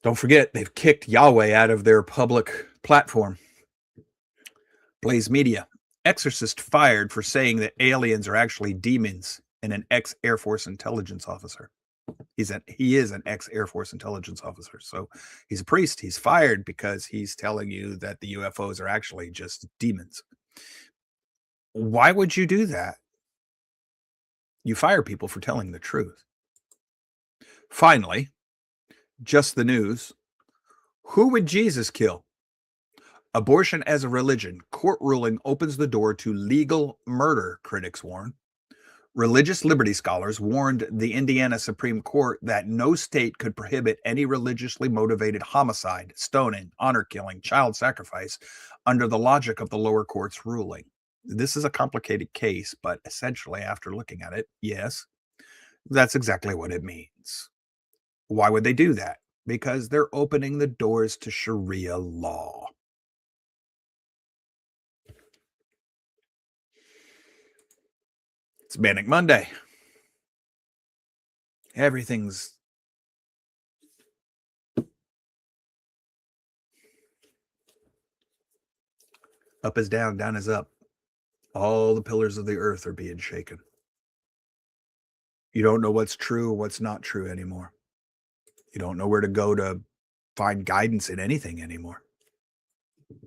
Don't forget, they've kicked Yahweh out of their public platform. Blaze Media. Exorcist fired for saying that aliens are actually demons and an ex-Air Force intelligence officer. He is an ex-Air Force intelligence officer. So he's a priest. He's fired because he's telling you that the UFOs are actually just demons. Why would you do that? You fire people for telling the truth. Finally, just the news. Who would Jesus kill? Abortion as a religion. Court ruling opens the door to legal murder, critics warn. Religious liberty scholars warned the Indiana Supreme Court that no state could prohibit any religiously motivated homicide, stoning, honor killing, child sacrifice under the logic of the lower court's ruling. This is a complicated case, but essentially, after looking at it, yes, that's exactly what it means. Why would they do that? Because they're opening the doors to Sharia law. It's Manic Monday. Everything's up is down, down is up. All the pillars of the earth are being shaken. You don't know what's true or what's not true anymore. You don't know where to go to find guidance in anything anymore.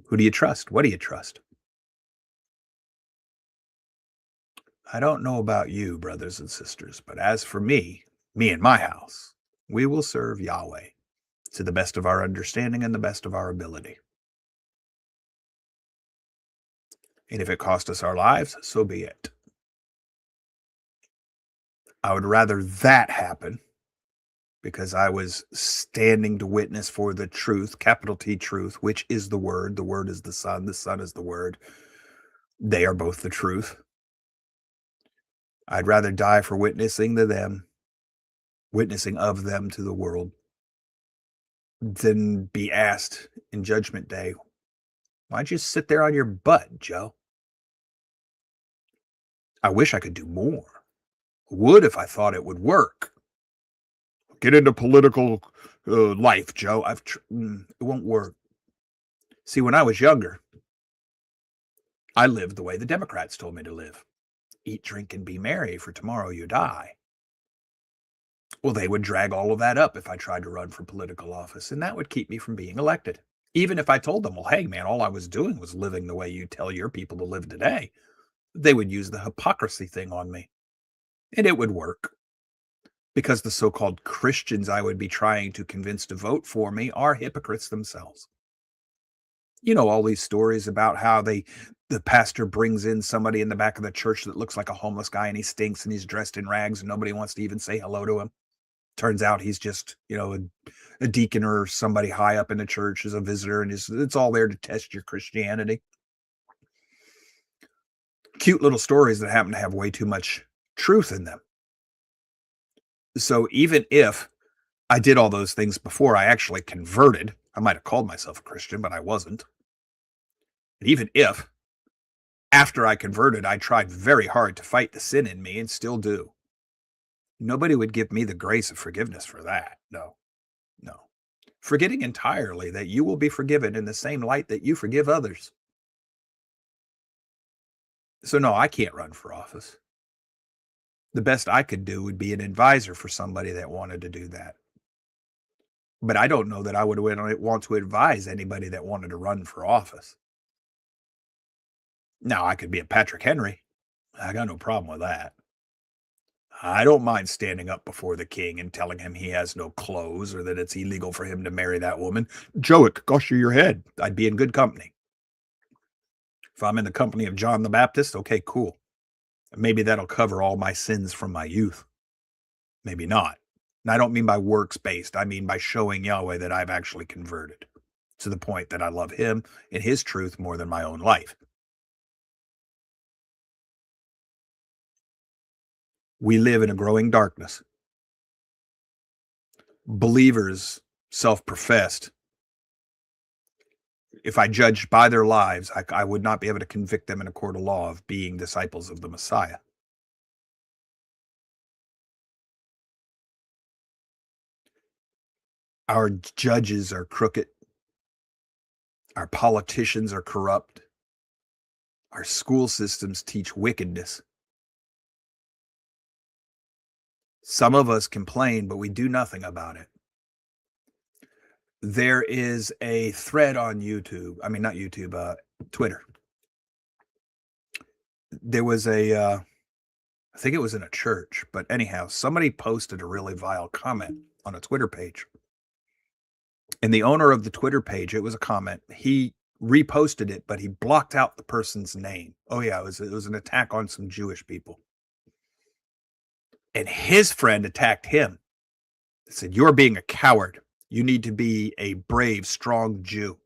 Who do you trust? What do you trust? I don't know about you, brothers and sisters, but as for me and my house, we will serve Yahweh to the best of our understanding and the best of our ability. And if it cost us our lives, so be it. I would rather that happen because I was standing to witness for the truth, capital T truth, which is the Word. The Word is the Son is the Word. They are both the truth. I'd rather die for witnessing of them to the world, than be asked in Judgment Day, why'd you sit there on your butt, Joe? I wish I could do more. Would if I thought it would work. Get into political life, Joe. It won't work. See, when I was younger, I lived the way the Democrats told me to live. Eat, drink, and be merry, for tomorrow you die. Well, they would drag all of that up if I tried to run for political office, and that would keep me from being elected. Even if I told them, well, hey, man, all I was doing was living the way you tell your people to live today, they would use the hypocrisy thing on me. And it would work. Because the so-called Christians I would be trying to convince to vote for me are hypocrites themselves. You know, all these stories about how the pastor brings in somebody in the back of the church that looks like a homeless guy and he stinks and he's dressed in rags and nobody wants to even say hello to him. Turns out he's just, a deacon or somebody high up in the church as a visitor, and it's all there to test your Christianity. Cute little stories that happen to have way too much truth in them. So even if I did all those things before I actually converted, I might have called myself a Christian, but I wasn't. And even if after I converted, I tried very hard to fight the sin in me and still do, nobody would give me the grace of forgiveness for that. No. Forgetting entirely that you will be forgiven in the same light that you forgive others. So no, I can't run for office. The best I could do would be an advisor for somebody that wanted to do that. But I don't know that I would want to advise anybody that wanted to run for office. Now, I could be a Patrick Henry. I got no problem with that. I don't mind standing up before the king and telling him he has no clothes or that it's illegal for him to marry that woman. Joe, it could cost you your head. I'd be in good company. If I'm in the company of John the Baptist, okay, cool. Maybe that'll cover all my sins from my youth. Maybe not. And I don't mean by works-based. I mean by showing Yahweh that I've actually converted to the point that I love him and his truth more than my own life. We live in a growing darkness. Believers, self-professed, if I judged by their lives, I would not be able to convict them in a court of law of being disciples of the Messiah. Our judges are crooked. Our politicians are corrupt. Our school systems teach wickedness. Some of us complain, but we do nothing about it. There is a thread on YouTube. I mean, not YouTube, Twitter. There was I think it was in a church, but anyhow, somebody posted a really vile comment on a Twitter page. And the owner of the Twitter page, it was a comment. He reposted it, but he blocked out the person's name. Oh yeah, it was an attack on some Jewish people. And his friend attacked him. He said, "You're being a coward. You need to be a brave, strong Jew."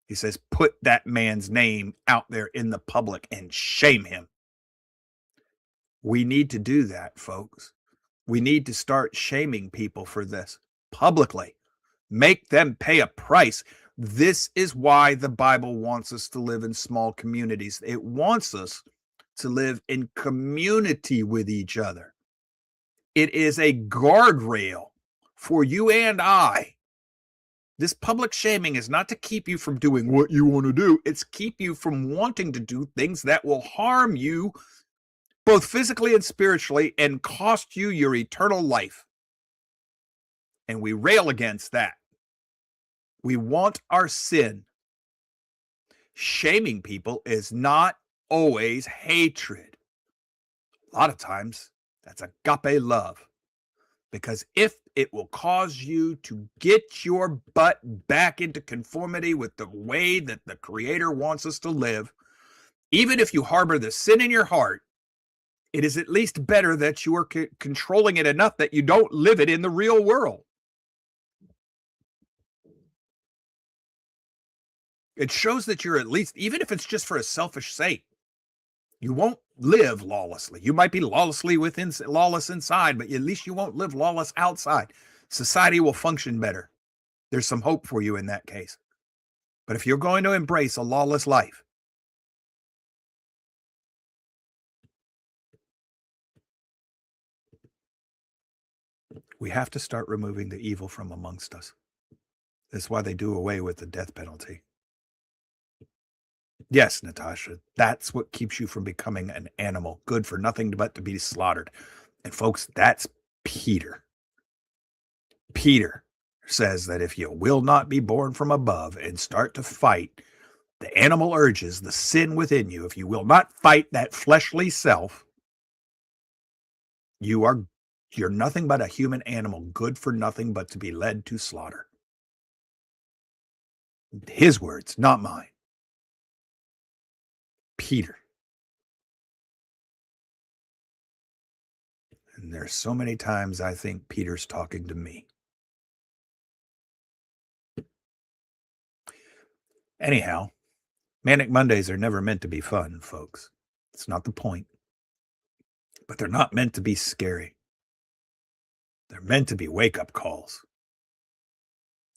He says, "Put that man's name out there in the public and shame him." We need to do that, folks. We need to start shaming people for this. publicly. Make them pay a price. This is why the Bible wants us to live in small communities. It wants us to live in community with each other. It is a guardrail for you and I. This public shaming is not to keep you from doing what you want to do. It's keep you from wanting to do things that will harm you both physically and spiritually and cost you your eternal life. And we rail against that. We want our sin. Shaming people is not always hatred. A lot of times, that's agape love. Because if it will cause you to get your butt back into conformity with the way that the Creator wants us to live, even if you harbor the sin in your heart, it is at least better that you are controlling it enough that you don't live it in the real world. It shows that you're at least, even if it's just for a selfish sake, you won't live lawlessly. You might be lawless inside, but at least you won't live lawless outside. Society will function better. There's some hope for you in that case. But if you're going to embrace a lawless life, we have to start removing the evil from amongst us. That's why they do away with the death penalty. Yes, Natasha, that's what keeps you from becoming an animal, good for nothing but to be slaughtered. And folks, that's Peter. Peter says that if you will not be born from above and start to fight the animal urges, the sin within you, if you will not fight that fleshly self, you're nothing but a human animal, good for nothing but to be led to slaughter. His words, not mine. Peter. And there's so many times I think Peter's talking to me. Anyhow, Manic Mondays are never meant to be fun, folks. It's not the point. But they're not meant to be scary. They're meant to be wake-up calls.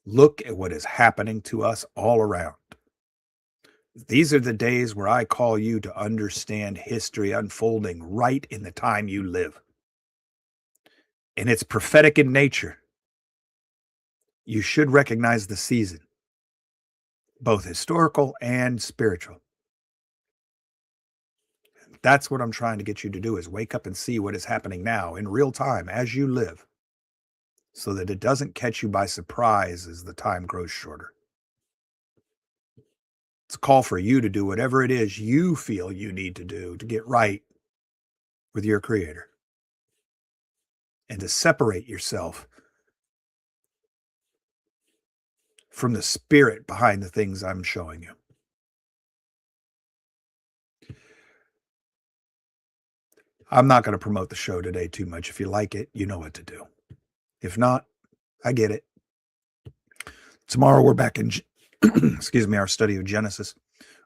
Look at what is happening to us all around. These are the days where I call you to understand history unfolding right in the time you live. And it's prophetic in nature. You should recognize the season, both historical and spiritual. That's what I'm trying to get you to do, is wake up and see what is happening now in real time as you live, so that it doesn't catch you by surprise as the time grows shorter. It's a call for you to do whatever it is you feel you need to do to get right with your Creator and to separate yourself from the spirit behind the things I'm showing you. I'm not going to promote the show today too much. If you like it, you know what to do. If not, I get it. Tomorrow we're back in our study of Genesis.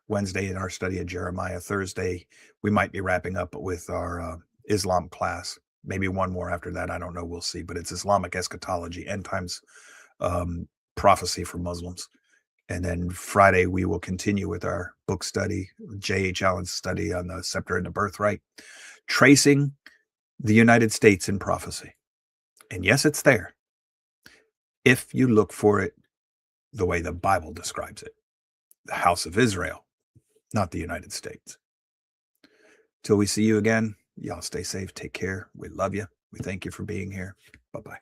Wednesday in our study of Jeremiah. Thursday, we might be wrapping up with our Islam class. Maybe one more after that. I don't know. We'll see. But it's Islamic eschatology, end times prophecy for Muslims. And then Friday, we will continue with our book study, J.H. Allen's study on the scepter and the birthright, tracing the United States in prophecy. And yes, it's there, if you look for it the way the Bible describes it. The house of Israel, not the United States. Till we see you again, y'all stay safe, take care. We love you. We thank you for being here. Bye-bye.